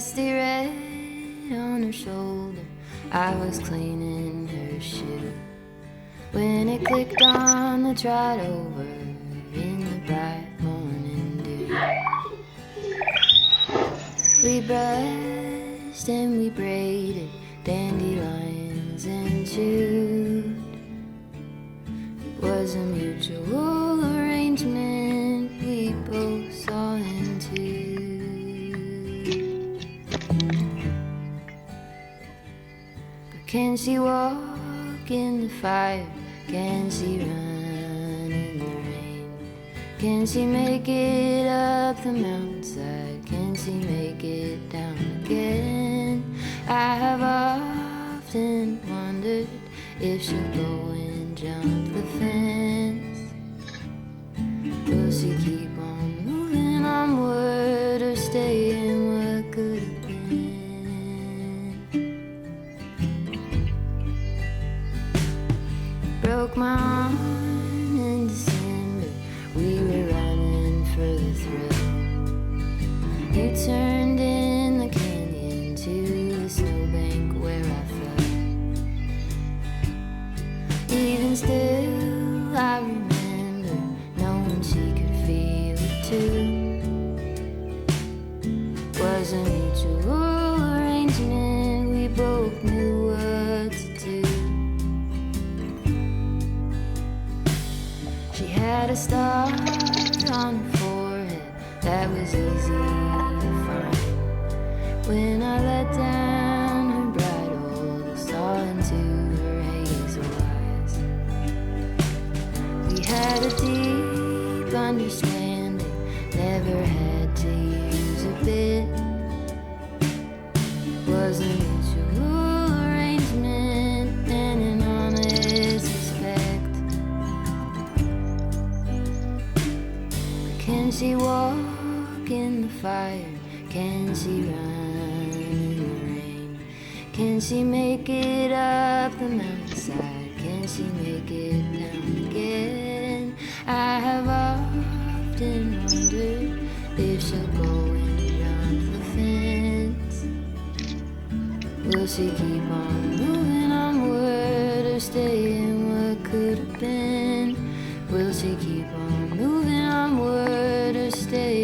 dusty red on her shoulder. I was cleaning her shoe when it clicked on the trot over in the bright morning dew. We brushed and we braided dandelions and chewed. It was a mutual arrangement we both saw into. But can she walk in the fire? Can she run in the rain? Can she make it up the mountainside? Can she make it down again? I have often wondered if she'll go and jump the fence. Will she keep on moving onward or stay in what could have been? Broke my arm in December. We were running for the thrill. You turned in the canyon to the snowbank where I fell. Even still, I remember knowing she could feel it too. Was a mutual arrangement, we both knew what to do. She had a star on her forehead that was easy to find. When I let down her bridle, saw into her hazel eyes. We had a deep understanding, never had to use a bit. Was a mutual arrangement and an honest respect. Can she walk in the fire? Can she run in the rain? Can she make it up the mountainside? Can she make it down again? I have often wondered if she'll go and jump the fence. Will she keep on moving onward or stay in what could have been? Will she keep on moving onward or stay